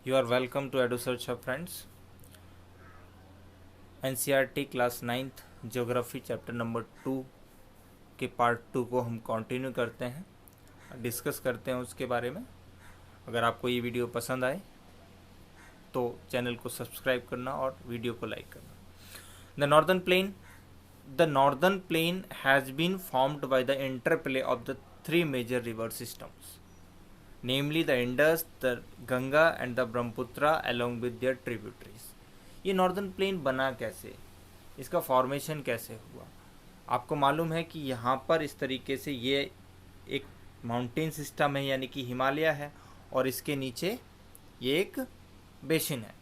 You are welcome to EduSearch friends. NCERT class 9th geography chapter number 2 के part 2 को हम continue करते हैं, डिस्कस करते हैं उसके बारे में। अगर आपको ये वीडियो पसंद आए तो चैनल को सब्सक्राइब करना और वीडियो को लाइक करना। The northern plain has been formed by the interplay of the three major river systems, namely the Indus, the Ganga and the Brahmaputra along with their tributaries। ये northern plain बना कैसे, इसका formation कैसे हुआ? आपको मालूम है कि यहाँ पर इस तरीके से ये एक माउंटेन सिस्टम है, यानी कि हिमालय है, और इसके नीचे ये एक बेसिन है।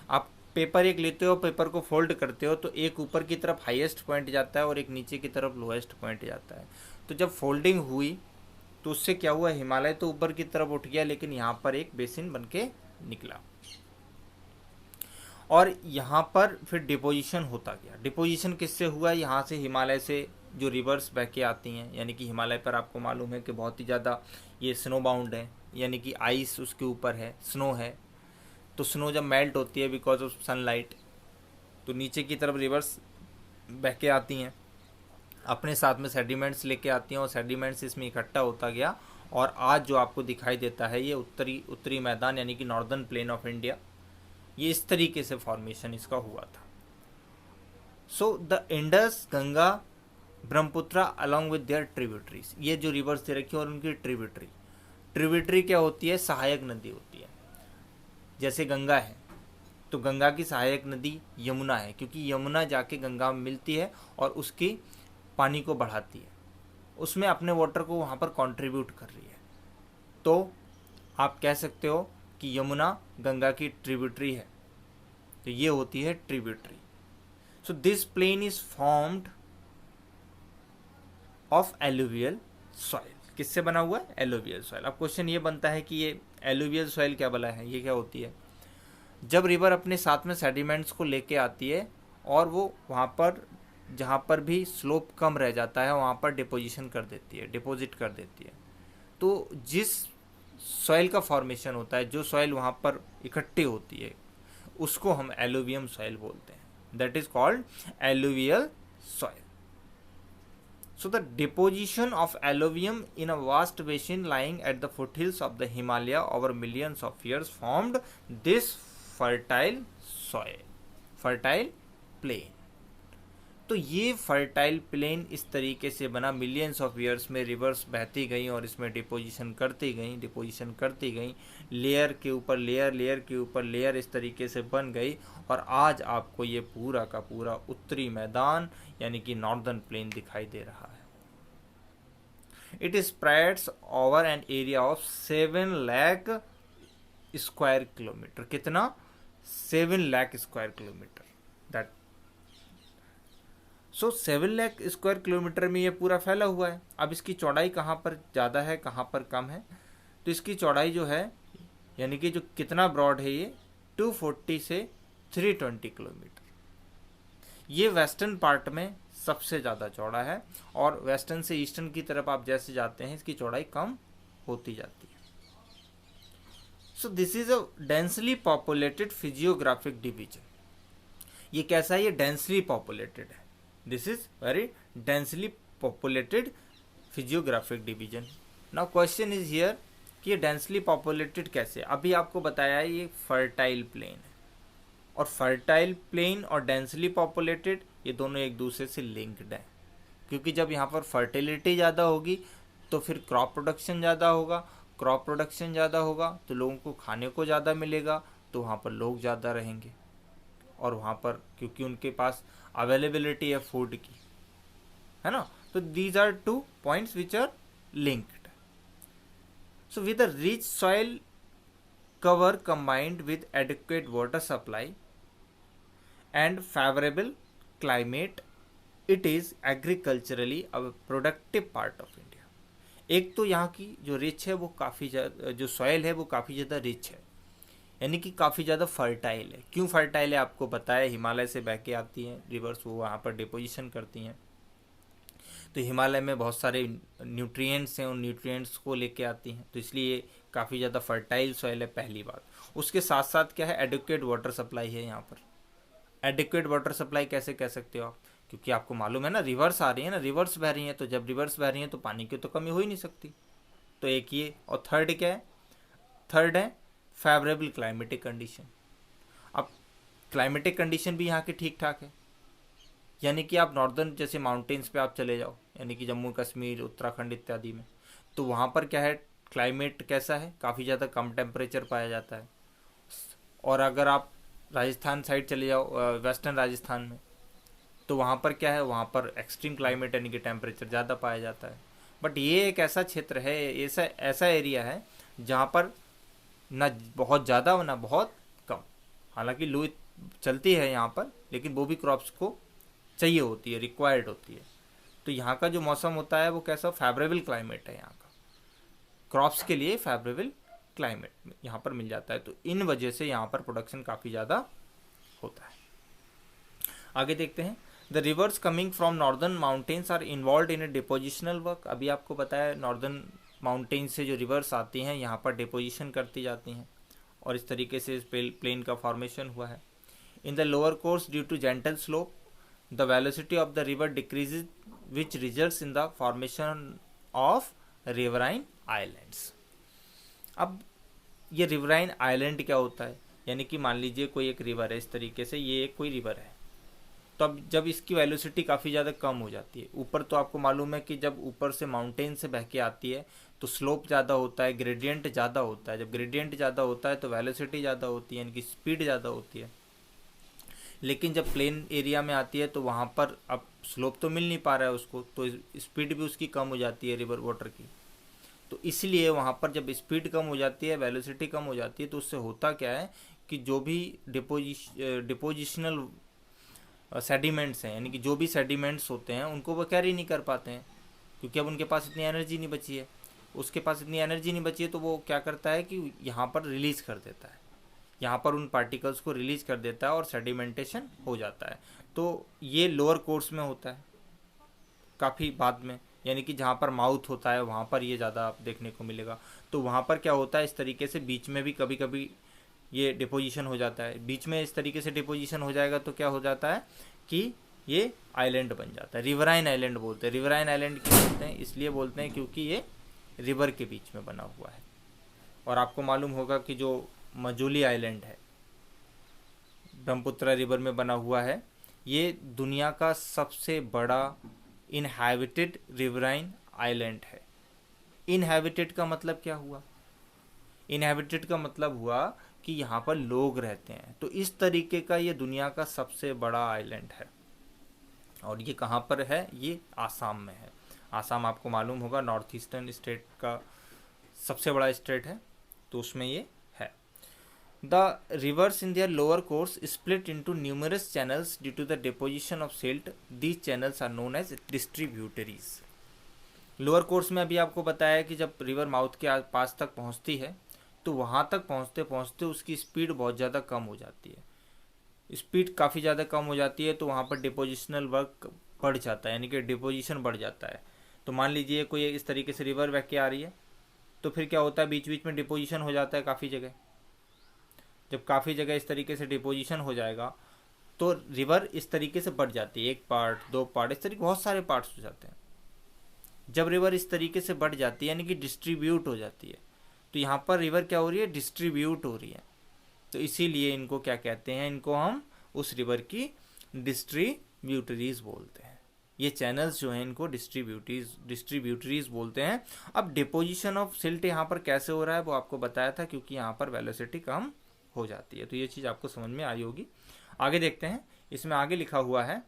आप पेपर एक लेते हो, पेपर को फोल्ड करते हो तो एक ऊपर की तरफ हाईएस्ट पॉइंट जाता है और एक नीचे की तरफ लोएस्ट पॉइंट जाता है। तो जब फोल्डिंग हुई तो उससे क्या हुआ, हिमालय तो ऊपर की तरफ उठ गया, लेकिन यहाँ पर एक बेसिन बनके निकला और यहाँ पर फिर डिपोजिशन होता गया। डिपोजिशन किससे हुआ? यहाँ से हिमालय से जो रिवर्स बह के आती हैं, यानी कि हिमालय पर आपको मालूम है कि बहुत ही ज़्यादा ये स्नो बाउंड है, यानी कि आइस उसके ऊपर है, स्नो है। तो स्नो जब मेल्ट होती है बिकॉज ऑफ सनलाइट, तो नीचे की तरफ रिवर्स बह के आती हैं, अपने साथ में सेडिमेंट्स लेके आती हैं और सेडिमेंट्स इसमें इकट्ठा होता गया। और आज जो आपको दिखाई देता है ये उत्तरी मैदान, यानी कि नॉर्दर्न प्लेन ऑफ इंडिया, ये इस तरीके से फॉर्मेशन इसका हुआ था। So the Indus, Ganga, Brahmaputra along with their tributaries, ये जो रिवर्स दे रखी है और उनकी ट्रिब्यूटरी क्या होती है? सहायक नदी होती है। जैसे गंगा है तो गंगा की सहायक नदी यमुना है, क्योंकि यमुना जाके गंगा में मिलती है और उसकी पानी को बढ़ाती है, उसमें अपने वाटर को वहाँ पर कंट्रीब्यूट कर रही है। तो आप कह सकते हो कि यमुना गंगा की ट्रिब्यूटरी है, तो ये होती है tributary. So this plain is formed of alluvial soil. किससे बना हुआ है? Alluvial soil. अब क्वेश्चन ये बनता है कि ये एलुवियल सॉइल क्या बला है, ये क्या होती है? जब रिवर अपने साथ में सेडिमेंट्स को लेके आती है और वो वहाँ पर जहाँ पर भी स्लोप कम रह जाता है वहाँ पर डिपोजिट कर देती है। तो जिस सॉइल का फॉर्मेशन होता है, जो सॉइल वहाँ पर इकट्ठी होती है, उसको हम एलुवियम सॉइल बोलते हैं। That is called alluvial soil. So the deposition of alluvium in a vast basin lying at the foothills of the Himalaya over millions of years formed this fertile plain। तो ये fertile plain इस तरीके से बना, millions of years में reverse बहती गई और इसमें डिपोजिशन करती गई, लेयर के ऊपर लेयर इस तरीके से बन गई, और आज आपको ये पूरा का पूरा उत्तरी मैदान यानी कि नॉर्दर्न प्लेन दिखाई दे रहा है। It spreads over an area of 7 lakh square kilometre. कितना? 7 lakh square kilometre. That 7 lakh square kilometre में ये पूरा फैला हुआ है। अब इसकी चौड़ाई कहाँ पर ज़्यादा है, कहाँ पर कम है? तो इसकी चौड़ाई जो है, यानी कि जो कितना ब्रॉड है, ये 240 से 320 किलोमीटर। ये वेस्टर्न पार्ट में सबसे ज़्यादा चौड़ा है, और वेस्टर्न से ईस्टर्न की तरफ आप जैसे जाते हैं इसकी चौड़ाई कम होती जाती है। So this is a densely populated physiographic division. ये कैसा है? ये डेंसली पॉपुलेटेड है। This is very densely populated physiographic division. Now question is here कि ये डेंसली पॉपुलेटेड कैसे? अभी आपको बताया ये फर्टाइल प्लेन है, और फर्टाइल प्लेन और डेंसली पॉपुलेटेड ये दोनों एक दूसरे से लिंक्ड हैं, क्योंकि जब यहाँ पर फर्टिलिटी ज़्यादा होगी तो फिर क्रॉप प्रोडक्शन ज़्यादा होगा, तो लोगों को खाने को ज़्यादा मिलेगा, तो वहाँ पर लोग ज़्यादा रहेंगे, और वहाँ पर क्योंकि उनके पास अवेलेबिलिटी है फूड की, है ना। तो these are 2 points which are linked. So with a rich soil cover combined with adequate water supply and favorable climate, it is agriculturally a productive part of India। एक तो यहाँ की जो रिच है वो काफ़ी ज़्यादा, जो सॉइल है वो काफ़ी ज़्यादा रिच है, यानी कि काफ़ी ज़्यादा फर्टाइल है। क्यों फर्टाइल है आपको बताया, हिमालय से बह के आती हैं रिवर्स, वो वहाँ पर डिपोजिशन करती हैं, तो हिमालय में बहुत सारे न्यूट्रिएंट्स हैं, उन न्यूट्रिएंट्स को लेके आती हैं, तो इसलिए काफ़ी ज़्यादा फर्टाइल सॉइल है, पहली बात। उसके साथ साथ क्या है, एडिक्वेट वाटर सप्लाई है यहाँ पर। एडिक्वेट वाटर सप्लाई कैसे कह सकते हो आप, क्योंकि आपको मालूम है ना, रिवर्स आ रही है ना, रिवर्स बह रही हैं, तो जब रिवर्स बह रही हैं तो पानी की तो कमी हो ही नहीं सकती। तो एक ये, और थर्ड क्या है, थर्ड है फेवरेबल क्लाइमेटिक कंडीशन। अब क्लाइमेटिक कंडीशन भी यहाँ के ठीक ठाक है, यानी कि आप नॉर्दर्न जैसे माउंटेन्स पे आप चले जाओ, यानी कि जम्मू कश्मीर, उत्तराखंड इत्यादि में, तो वहाँ पर क्या है, क्लाइमेट कैसा है, काफ़ी ज़्यादा कम टेम्परेचर पाया जाता है। और अगर आप राजस्थान साइड चले जाओ, वेस्टर्न राजस्थान में, तो वहाँ पर क्या है, वहाँ पर एक्सट्रीम क्लाइमेट यानी कि टेम्परेचर ज़्यादा पाया जाता है। बट ये एक ऐसा क्षेत्र है, ऐसा ऐसा एरिया है जहाँ पर ना बहुत ज़्यादा ना बहुत कम, हालांकि लू चलती है यहाँ पर, लेकिन वो भी क्रॉप्स को चाहिए होती है, रिक्वायर्ड होती है। तो यहाँ का जो मौसम होता है वो कैसा, फेवरेबल क्लाइमेट है यहाँ का, क्रॉप्स के लिए फेवरेबल क्लाइमेट यहाँ पर मिल जाता है। तो इन वजह से यहाँ पर प्रोडक्शन काफ़ी ज़्यादा होता है। आगे देखते हैं, the rivers coming from northern mountains are involve in a depositional work. अभी आपको बताया नॉर्दर्न माउंटेन से जो रिवर्स आती हैं यहाँ पर डिपोजिशन करती जाती हैं, और इस तरीके से इस प्लेन का फॉर्मेशन हुआ है। In the lower course due to gentle slope the velocity of the river decreases which results in the formation of riverine islands. अब ये रिवराइन आइलैंड क्या होता है, यानी कि मान लीजिए कोई एक रिवर है, इस तरीके से ये एक कोई रिवर है, तो अब जब इसकी वेलोसिटी काफ़ी ज़्यादा कम हो जाती है, ऊपर तो आपको मालूम है कि जब ऊपर से माउंटेन से बह के आती है तो स्लोप ज़्यादा होता है, ग्रेडियंट ज़्यादा होता है। जब ग्रेडियंट ज़्यादा होता है तो वेलोसिटी ज़्यादा होती है, यानी कि स्पीड ज़्यादा होती है। लेकिन जब प्लेन एरिया में आती है तो वहाँ पर अब स्लोप तो मिल नहीं पा रहा है उसको, तो स्पीड भी उसकी कम हो जाती है रिवर वाटर की। तो इसलिए वहाँ पर जब स्पीड कम हो जाती है, वेलोसिटी कम हो जाती है, तो उससे होता क्या है कि जो भी डिपोजिशनल सेडिमेंट्स हैं, यानी कि जो भी सेडिमेंट्स होते हैं उनको वो कैरी नहीं कर पाते हैं, क्योंकि अब उनके पास इतनी एनर्जी नहीं बची है। उसके पास इतनी एनर्जी नहीं बची है तो वो क्या करता है कि यहाँ पर रिलीज़ कर देता है, यहाँ पर उन पार्टिकल्स को रिलीज़ कर देता है और सेडिमेंटेशन हो जाता है। तो ये लोअर कोर्स में होता है काफ़ी बाद में, यानी कि जहाँ पर माउथ होता है वहाँ पर ये ज़्यादा देखने को मिलेगा। तो वहाँ पर क्या होता है, इस तरीके से बीच में भी कभी कभी ये डिपोजिशन हो जाता है। बीच में इस तरीके से डिपोजिशन हो जाएगा तो क्या हो जाता है कि ये आइलैंड बन जाता है, रिवराइन आइलैंड बोलते हैं। रिवराइन आइलैंड क्यों बोलते हैं, इसलिए बोलते हैं क्योंकि ये रिवर के बीच में बना हुआ है। और आपको मालूम होगा कि जो मजूली आइलैंड है, ब्रह्मपुत्र रिवर में बना हुआ है, ये दुनिया का सबसे बड़ा इनहैबिटेड रिवराइन आइलैंड है। इनहैबिटेड का मतलब क्या हुआ, इनहैबिटेड का मतलब हुआ कि यहाँ पर लोग रहते हैं। तो इस तरीके का ये दुनिया का सबसे बड़ा आइलैंड है। और ये कहाँ पर है, ये आसाम में है। आसाम आपको मालूम होगा नॉर्थ ईस्टर्न स्टेट का सबसे बड़ा स्टेट है, तो उसमें ये है। The rivers in their lower course split into numerous channels due to the deposition of silt. These channels are known as distributaries. Lower course में अभी आपको बताया कि जब रिवर माउथ के पास तक पहुँचती है तो वहाँ तक पहुँचते पहुँचते उसकी स्पीड बहुत ज़्यादा कम हो जाती है। स्पीड काफ़ी ज़्यादा कम हो जाती है तो वहाँ पर डिपोजिशनल वर्क बढ़ जाता है, यानी कि डिपोजिशन बढ़ जाता है। तो मान लीजिए कोई इस तरीके से रिवर बह के आ रही है, तो फिर क्या होता है, बीच बीच में डिपोजिशन हो जाता है काफ़ी जगह। जब काफ़ी जगह इस तरीके से डिपोजिशन हो जाएगा तो रिवर इस तरीके से बढ़ जाती है, एक पार्ट, दो पार्ट, इस तरीके बहुत सारे पार्ट्स हो जाते हैं। जब रिवर इस तरीके से बढ़ जाती है यानी कि डिस्ट्रीब्यूट हो जाती है, तो यहाँ पर रिवर क्या हो रही है, डिस्ट्रीब्यूट हो रही है। तो इसीलिए इनको क्या कहते हैं, इनको हम उस रिवर की डिस्ट्रीब्यूटरीज बोलते हैं। ये चैनल्स जो हैं इनको डिस्ट्रीब्यूटरीज बोलते हैं। अब डिपोजिशन ऑफ सिल्ट यहाँ पर कैसे हो रहा है वो आपको बताया था, क्योंकि यहाँ पर वेलोसिटी कम हो जाती है। तो ये चीज़ आपको समझ में आई होगी। आगे देखते हैं, इसमें आगे लिखा हुआ है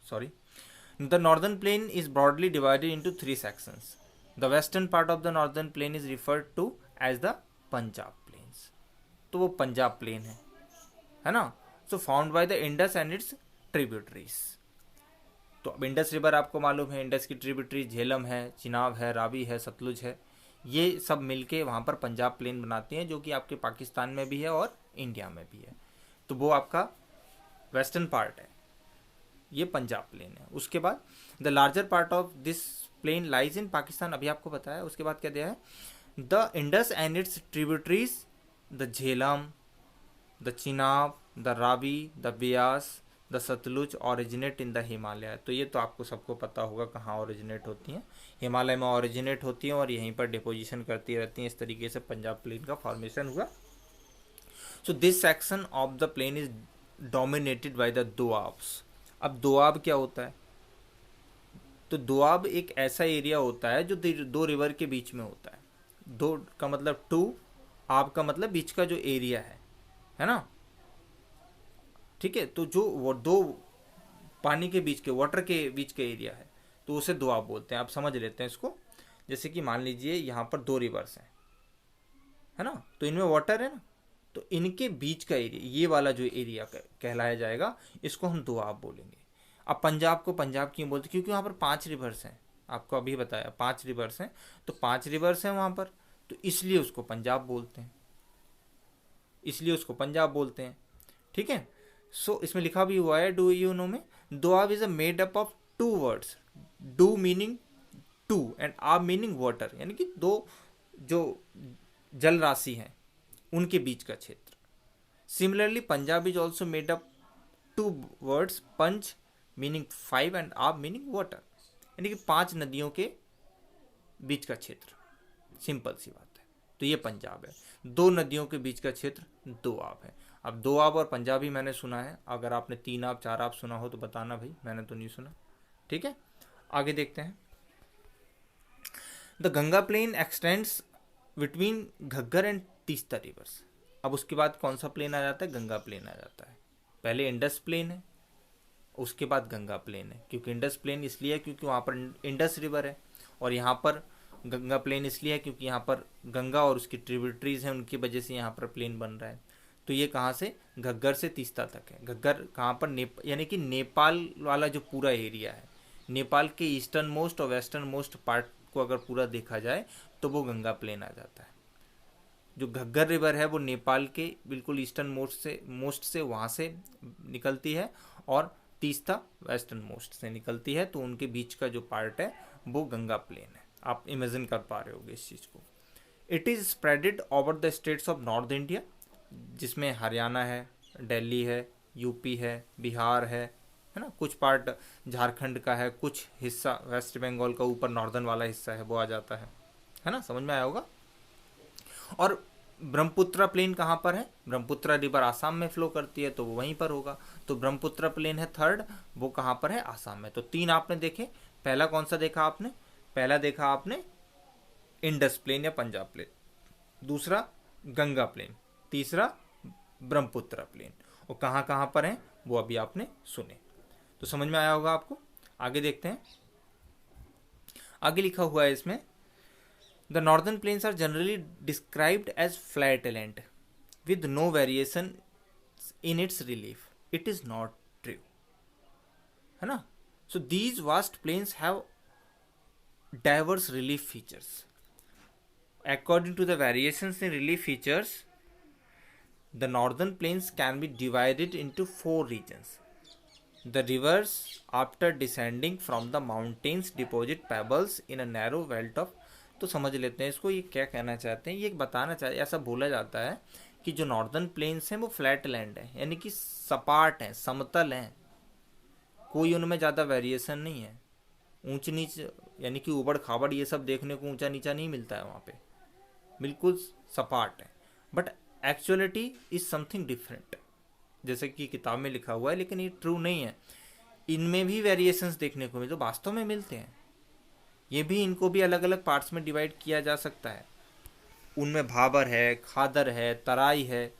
sorry, the northern plain is broadly divided into 3 sections. The western part of the northern plain is referred to as the Punjab plains. तो वो पंजाब प्लेन है ना। So found by the Indus and its tributaries. तो अब इंडस रिवर आपको मालूम है, Indus की ट्रिब्यूटरी झेलम है, चिनाब है, रावी है, सतलुज है, ये सब मिलके वहाँ पर पंजाब प्लेन बनाती हैं, जो कि आपके पाकिस्तान में भी है और इंडिया में भी है। तो वो आपका वेस्टर्न पार्ट है, ये पंजाब प्लेन है। उसके बाद the larger part of this plain lies in Pakistan, अभी आपको बताया। उसके बाद क्या दिया है, the Indus and its tributaries the Jhelum, the Chenab, the Ravi, the Beas, the Sutlej originate in the Himalaya. तो ये तो आपको सबको पता होगा कहाँ ओरिजिनेट होती हैं, हिमालय में ओरिजिनेट होती हैं और यहीं पर डिपोजिशन करती रहती हैं। इस तरीके से पंजाब प्लेन का फॉर्मेशन हुआ। So this section of the plain is dominated by the doabs. अब दोआब क्या होता है, तो दोआब एक ऐसा एरिया होता है जो दो रिवर के बीच में होता है। दो का मतलब टू, आब का मतलब बीच का जो एरिया है ना, ठीक है। तो जो वो दो पानी के बीच के, वाटर के बीच के एरिया है, तो उसे दोआब बोलते हैं। आप समझ लेते हैं इसको। जैसे कि मान लीजिए यहाँ पर दो रिवर्स हैं, है ना, तो इनमें वाटर है ना, तो इनके बीच का एरिया, ये वाला जो एरिया कहलाया जाएगा, इसको हम दोआब बोलेंगे। अब पंजाब को पंजाब क्यों बोलते, क्योंकि वहाँ पर 5 रिवर्स हैं, आपको अभी बताया 5 रिवर्स हैं, तो 5 रिवर्स हैं वहाँ पर, तो इसलिए उसको पंजाब बोलते हैं, इसलिए उसको पंजाब बोलते हैं, ठीक है। सो इसमें लिखा भी हुआ है, डू यू नो में, Doab is a made up of 2 words, do meaning two and ab meaning water, यानी कि दो जो जल राशि हैं उनके बीच का क्षेत्र। Similarly Punjab is also made up 2 words, panch meaning 5 and ab meaning water, यानी कि 5 नदियों के बीच का क्षेत्र। सिंपल सी बात है। तो ये पंजाब है, 2 नदियों के बीच का क्षेत्र दोआब है। अब दोआब और पंजाबी मैंने सुना है, अगर आपने 3 आब 4 आब सुना हो तो बताना भाई, मैंने तो नहीं सुना, ठीक है। आगे देखते हैं। The Ganga plain extends between Ghaggar and Teesta rivers. अब उसके बाद कौन सा प्लेन आ जाता है, गंगा प्लेन आ जाता है। पहले इंडस प्लेन है, उसके बाद गंगा प्लेन है। क्योंकि इंडस प्लेन इसलिए है क्योंकि वहाँ पर इंडस रिवर है, और यहाँ पर गंगा प्लेन इसलिए है क्योंकि यहाँ पर गंगा और उसकी ट्रिब्यूटरीज हैं, उनकी वजह से यहाँ पर प्लेन बन रहा है। तो ये कहाँ से, घग्गर से तीस्ता तक है। घग्गर कहाँ पर, यानी कि नेपाल वाला जो पूरा एरिया है, नेपाल के ईस्टर्न मोस्ट और वेस्टर्न मोस्ट पार्ट को अगर पूरा देखा जाए तो वो गंगा प्लेन आ जाता है। जो घग्गर रिवर है वो नेपाल के बिल्कुल ईस्टर्न मोस्ट से वहाँ से निकलती है, और तीस्ता वेस्टर्न मोस्ट से निकलती है, तो उनके बीच का जो पार्ट है वो गंगा प्लेन है। आप इमेजिन कर पा रहे होगे इस चीज़ को। It is spreaded over the states of north India, जिसमें हरियाणा है, दिल्ली है, यूपी है, बिहार है ना, कुछ पार्ट झारखंड का है, कुछ हिस्सा वेस्ट बंगाल का ऊपर नॉर्दर्न वाला हिस्सा है वो आ जाता है ना, समझ में आया होगा। और ब्रह्मपुत्र प्लेन कहाँ पर है, ब्रह्मपुत्र रिवर आसाम में फ्लो करती है, तो वो वहीं पर होगा। तो ब्रह्मपुत्र प्लेन है थर्ड, वो कहाँ पर है, आसाम में। तो 3 आपने देखे। पहला कौन सा देखा आपने, पहला देखा आपने इंडस प्लेन या पंजाब प्लेन, दूसरा गंगा प्लेन, तीसरा ब्रह्मपुत्र प्लेन, और कहाँ कहाँ पर हैं वो अभी आपने सुने। तो समझ में आया होगा आपको। आगे देखते हैं। आगे लिखा हुआ है इसमें, the northern plains are generally described as flat land with no variation in its relief. It is not true, है ना। So these vast plains have diverse relief features. According to the variations in relief features, the northern plains can be divided into 4 regions. The rivers, after descending from the mountains, deposit pebbles in a narrow belt of, तो समझ लेते हैं इसको, ये क्या कहना चाहते हैं। ये बताना चाहते, ऐसा बोला जाता है कि जो नॉर्दर्न प्लेन्स हैं वो फ्लैट लैंड है, यानी कि सपाट हैं, समतल हैं, कोई उनमें ज़्यादा वेरिएशन नहीं है। ऊंच नीच यानी कि उबड़ खाबड़ ये सब देखने को ऊंचा नीचा नहीं मिलता है वहाँ पे, बिल्कुल सपाट है। But actuality is something different, जैसे कि किताब में लिखा हुआ है, लेकिन ये ट्रू नहीं है। इनमें भी वेरिएशंस देखने को मिलते, वास्तव में मिलते हैं। ये भी, इनको भी अलग अलग पार्ट्स में डिवाइड किया जा सकता है। उनमें भाबर है, खादर है, तराई है,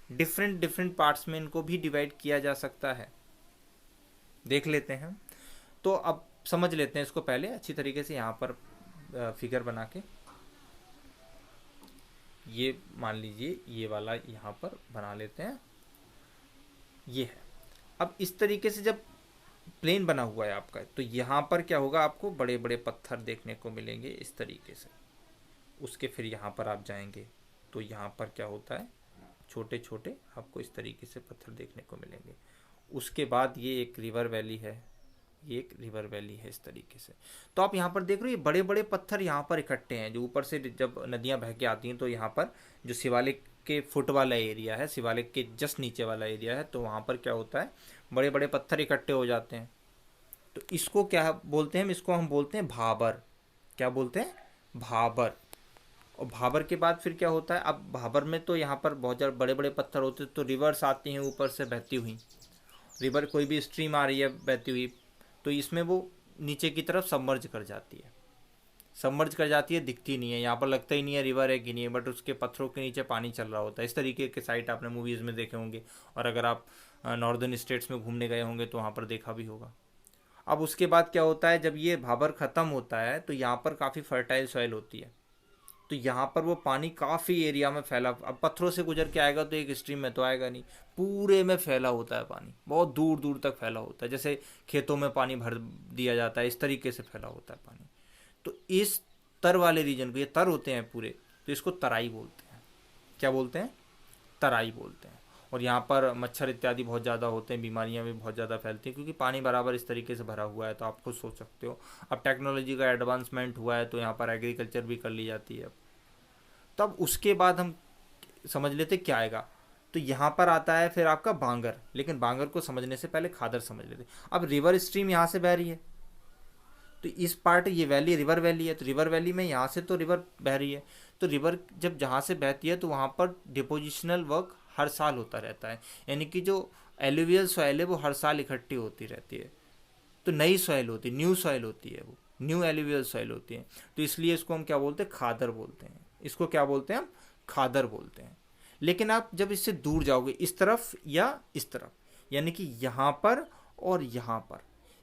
डिफरेंट डिफरेंट पार्ट्स में इनको भी डिवाइड किया जा सकता है। देख लेते हैं। तो अब समझ लेते हैं इसको पहले अच्छी तरीके से। यहाँ पर फिगर बना के, ये मान लीजिए ये वाला यहाँ पर बना लेते हैं, ये है। अब इस तरीके से जब प्लेन बना हुआ है आपका, तो यहाँ पर क्या होगा, आपको बड़े बड़े पत्थर देखने को मिलेंगे इस तरीके से। उसके फिर यहाँ पर आप जाएंगे तो यहाँ पर क्या होता है, छोटे छोटे आपको इस तरीके से पत्थर देखने को मिलेंगे। उसके बाद ये एक रिवर वैली है, ये एक रिवर वैली है इस तरीके से। तो आप यहाँ पर देख रहे हो ये बड़े बड़े पत्थर यहाँ पर इकट्ठे हैं, जो ऊपर से जब नदियाँ बह के आती हैं तो यहाँ पर जो शिवालिक के फुट वाला एरिया है, शिवालिक के जस्ट नीचे वाला एरिया है, तो वहाँ पर क्या होता है बड़े बड़े पत्थर इकट्ठे हो जाते हैं। तो इसको क्या बोलते हैं, इसको हम बोलते हैं भाबर। क्या बोलते हैं? भाबर। और भाबर के बाद फिर क्या होता है, अब भाबर में तो यहाँ पर बहुत ज़्यादा बड़े बड़े पत्थर होते हैं, तो रिवर्स आती हैं ऊपर से बहती हुई। रिवर कोई भी स्ट्रीम आ रही है बहती हुई, तो इसमें वो नीचे की तरफ सबमर्ज कर जाती है। सबमर्ज कर जाती है, दिखती नहीं है, यहाँ पर लगता ही नहीं है रिवर है कि नहीं है, बट उसके पत्थरों के नीचे पानी चल रहा होता है। इस तरीके के साइट आपने मूवीज़ में देखे होंगे, और अगर आप नॉर्दर्न स्टेट्स में घूमने गए होंगे तो वहाँ पर देखा भी होगा। अब उसके बाद क्या होता है, जब ये भाबर ख़त्म होता है तो यहाँ पर काफ़ी फर्टाइल सॉइल होती है, तो यहाँ पर वो पानी काफ़ी एरिया में फैला। अब पत्थरों से गुजर के आएगा तो एक स्ट्रीम में तो आएगा नहीं, पूरे में फैला होता है पानी, बहुत दूर दूर तक फैला होता है, जैसे खेतों में पानी भर दिया जाता है इस तरीके से फैला होता है पानी। तो इस तर वाले रीजन को, ये तर होते हैं पूरे, तो इसको तराई बोलते हैं। क्या बोलते हैं? तराई बोलते हैं। और यहाँ पर मच्छर इत्यादि बहुत ज़्यादा होते हैं, बीमारियाँ भी बहुत ज़्यादा फैलती हैं, क्योंकि पानी बराबर इस तरीके से भरा हुआ है। तो आप खुद सोच सकते हो, अब टेक्नोलॉजी का एडवांसमेंट हुआ है तो यहाँ पर एग्रीकल्चर भी कर ली जाती है। तब उसके बाद हम समझ लेते क्या आएगा। तो यहाँ पर आता है फिर आपका बांगर, लेकिन बांगर को समझने से पहले खादर समझ लेते। अब रिवर स्ट्रीम यहाँ से बह रही है, तो इस पार्ट ये वैली रिवर वैली है, तो रिवर वैली में यहाँ से तो रिवर बह रही है, तो रिवर जब जहाँ से बहती है तो वहाँ पर डिपोजिशनल वर्क हर साल होता रहता है, यानी कि जो एलुवियल सॉइल है वो हर साल इकट्ठी होती रहती है। तो नई सॉइल होती है, न्यू सॉइल होती है, वो न्यू एलुवियल सॉइल होती है। तो इसलिए इसको हम क्या बोलते हैं? खादर बोलते हैं। इसको क्या बोलते हैं हम? खादर बोलते हैं। लेकिन आप जब इससे दूर जाओगे, इस तरफ या इस तरफ, यानी कि यहाँ पर और यहाँ पर,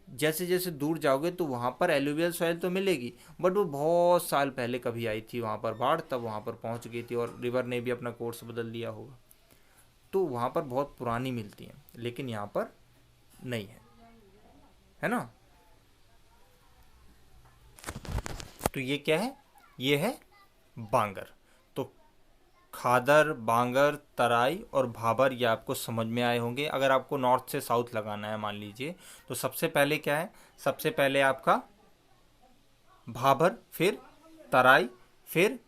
जैसे जैसे दूर जाओगे तो वहाँ पर एलुवियल सॉइल तो मिलेगी, बट वो बहुत साल पहले कभी आई थी वहाँ पर बाढ़, तब वहाँ पर पहुँच गई थी और रिवर ने भी अपना कोर्स बदल दिया होगा, तो वहाँ पर बहुत पुरानी मिलती हैं, लेकिन यहाँ पर नहीं है ना। तो ये क्या है? ये है बांगर। तो खादर, बांगर, तराई और भाबर ये आपको समझ में आए होंगे। अगर आपको नॉर्थ से साउथ लगाना है मान लीजिए, तो सबसे पहले क्या है? सबसे पहले आपका भाबर, फिर तराई, फिर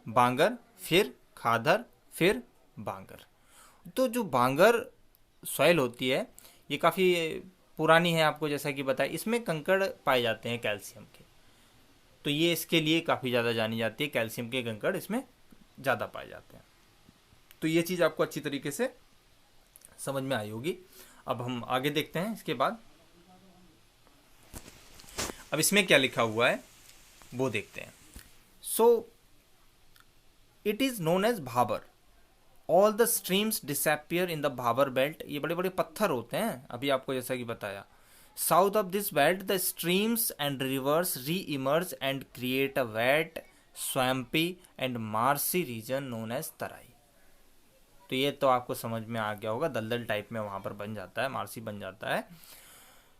बांगर, फिर खादर, फिर बांगर। तो जो बांगर सॉइल होती है ये काफ़ी पुरानी है, आपको जैसा कि बताया, इसमें कंकड़ पाए जाते हैं कैल्शियम के, तो ये इसके लिए काफ़ी ज़्यादा जानी जाती है, कैल्शियम के कंकड़ इसमें ज़्यादा पाए जाते हैं। तो ये चीज़ आपको अच्छी तरीके से समझ में आई होगी। अब हम आगे देखते हैं इसके बाद। अब इसमें क्या लिखा हुआ है वो देखते हैं। So it is known as Bhabar. All the streams disappear in the Bhabar belt. ये बड़े बड़े पत्थर होते हैं, अभी आपको जैसा कि बताया। South of this belt the streams and rivers reemerge and create a wet, swampy and marshy region known as Terai. तो ये तो आपको समझ में आ गया होगा, दलदल टाइप में वहाँ पर बन जाता है, मार्सी बन जाता है।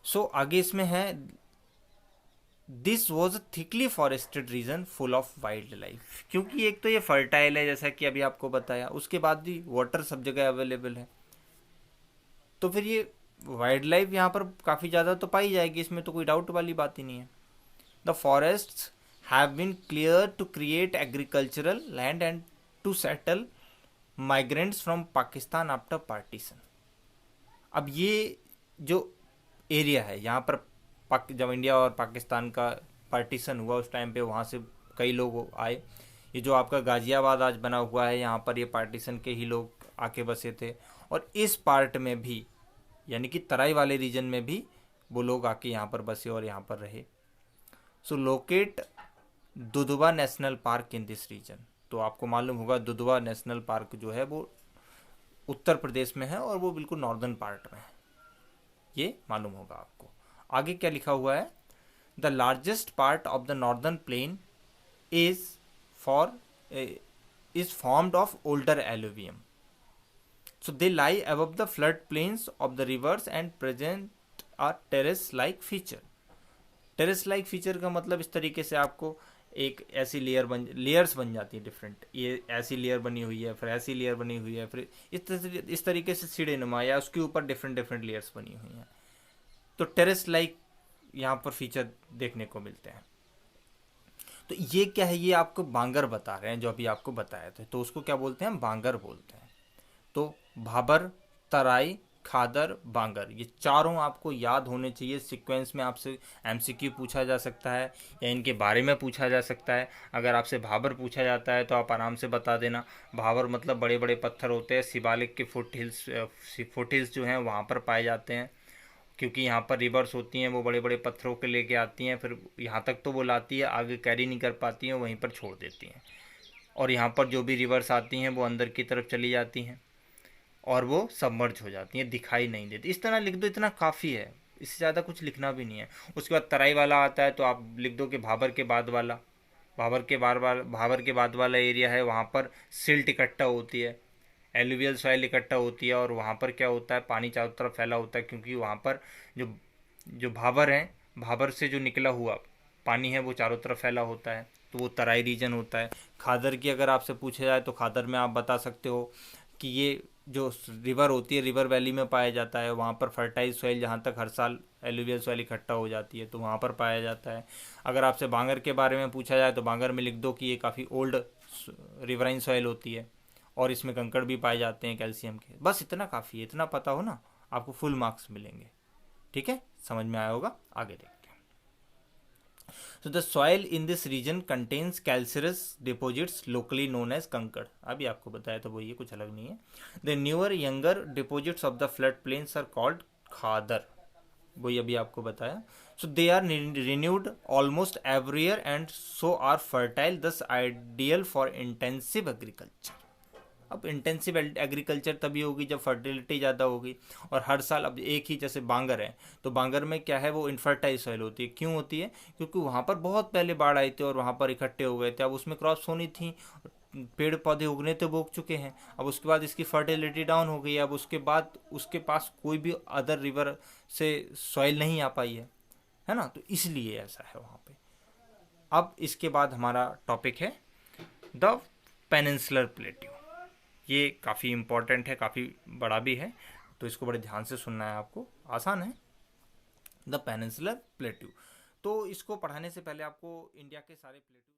सो आगे इसमें है, this was a thickly forested region full of wildlife. क्योंकि एक तो ये फर्टाइल है जैसा कि अभी आपको बताया, उसके बाद भी वाटर सब जगह अवेलेबल है, तो फिर ये वाइल्ड लाइफ यहाँ पर काफ़ी ज़्यादा तो पाई जाएगी, इसमें तो कोई डाउट वाली बात ही नहीं है। The forests have been clear to create agricultural land and to settle migrants from Pakistan after partition. अब ये जो एरिया है यहाँ पर जब इंडिया और पाकिस्तान का पार्टीशन हुआ उस टाइम पे वहाँ से कई लोग आए। ये जो आपका गाज़ियाबाद आज बना हुआ है, यहाँ पर ये पार्टीशन के ही लोग आके बसे थे, और इस पार्ट में भी यानी कि तराई वाले रीजन में भी वो लोग आके यहाँ पर बसे और यहाँ पर रहे। So locate Dudhwa national park in this region. तो आपको मालूम होगा दुधवा नेशनल पार्क जो है वो उत्तर प्रदेश में है और वो बिल्कुल नॉर्दर्न पार्ट में है, ये मालूम होगा आपको। आगे क्या लिखा हुआ है? The largest part of the northern plain is formed of older alluvium, so they lie above the flood plains of the reverse and present a terrace like feature. Terrace like feature का मतलब इस तरीके से आपको एक ऐसी layers बन जाती है डिफरेंट, ये ऐसी लेयर बनी हुई है, फिर ऐसी लेयर बनी हुई है, फिर इस तरीके से सीढ़े नुमा या उसके ऊपर डिफरेंट डिफरेंट लेयर्स बनी हुई हैं। तो टेरेस लाइक यहाँ पर फीचर देखने को मिलते हैं। तो ये क्या है, ये आपको बांगर बता रहे हैं जो अभी आपको बताया था, तो उसको क्या बोलते हैं, बांगर बोलते हैं। तो भाबर, तराई, खादर, बांगर, ये चारों आपको याद होने चाहिए। सीक्वेंस में आपसे एमसीक्यू पूछा जा सकता है या इनके बारे में पूछा जा सकता है। अगर आपसे भाबर पूछा जाता है तो आप आराम से बता देना। भाबर मतलब बड़े बड़े पत्थर होते हैं, शिवालिक के फुट हिल्स जो हैं वहाँ पर पाए जाते हैं, क्योंकि यहाँ पर रिवर्स होती हैं, वो बड़े बड़े पत्थरों के लेके आती हैं, फिर यहाँ तक तो वो लाती है, आगे कैरी नहीं कर पाती हैं, वहीं पर छोड़ देती हैं। और यहाँ पर जो भी रिवर्स आती हैं वो अंदर की तरफ चली जाती हैं और वो सबमर्ज हो जाती हैं, दिखाई नहीं देती। इस तरह लिख दो, इतना काफ़ी है, इससे ज़्यादा कुछ लिखना भी नहीं है। उसके बाद तराई वाला आता है तो आप लिख दो कि भाबर के बाद वाला, भाबर के बाद वाला एरिया है, वहाँ पर सिल्ट इकट्ठा होती है, एलुवियल सॉइल इकट्ठा होती है, और वहाँ पर क्या होता है, पानी चारों तरफ फैला होता है, क्योंकि वहाँ पर जो जो भाबर है, भाबर से जो निकला हुआ पानी है वो चारों तरफ फैला होता है, तो वो तराई रीजन होता है। खादर की अगर आपसे पूछा जाए तो खादर में आप बता सकते हो कि ये जो रिवर होती है, रिवर वैली में पाया जाता है, वहाँ पर फर्टाइल सॉइल, जहाँ तक हर साल एलुवियल सॉइल इकट्ठा हो जाती है, तो वहाँ पर पाया जाता है। अगर आपसे बांगर के बारे में पूछा जाए तो बांगर में लिख दो कि ये काफ़ी ओल्ड रिवराइन सॉइल होती है और इसमें कंकड़ भी पाए जाते हैं कैल्शियम के। बस इतना काफ़ी है, इतना पता हो ना, आपको फुल मार्क्स मिलेंगे। ठीक है, समझ में आया होगा। आगे देखते हैं। So the soil in this region contains calcareous deposits locally known as कंकड़। अभी आपको बताया तो वो ये कुछ अलग नहीं है। The newer younger deposits of the flood plains are called खादर, वही अभी आपको बताया। So they are renewed almost every year and so are fertile, thus ideal for intensive agriculture। अब इंटेंसिव एग्रीकल्चर तभी होगी जब फर्टिलिटी ज़्यादा होगी, और हर साल अब एक ही, जैसे बांगर है तो बांगर में क्या है, वो इनफर्टाइल सॉइल होती है। क्यों होती है, क्योंकि वहाँ पर बहुत पहले बाढ़ आई थी और वहाँ पर इकट्ठे हो गए थे, अब उसमें क्रॉप्स होनी थी, पेड़ पौधे उगने तो वो उग चुके हैं, अब उसके बाद इसकी फर्टिलिटी डाउन हो गई, अब उसके बाद उसके पास कोई भी अदर रिवर से सॉइल नहीं आ पाई है ना, तो इसलिए ऐसा है वहाँ पे। अब इसके बाद हमारा टॉपिक है द पेनिनसुलर प्लेट्यू। ये काफ़ी इम्पोर्टेंट है, काफ़ी बड़ा भी है, तो इसको बड़े ध्यान से सुनना है आपको, आसान है। द पेनिनसुलर प्लेट्यू, तो इसको पढ़ाने से पहले आपको इंडिया के सारे प्लेट्यू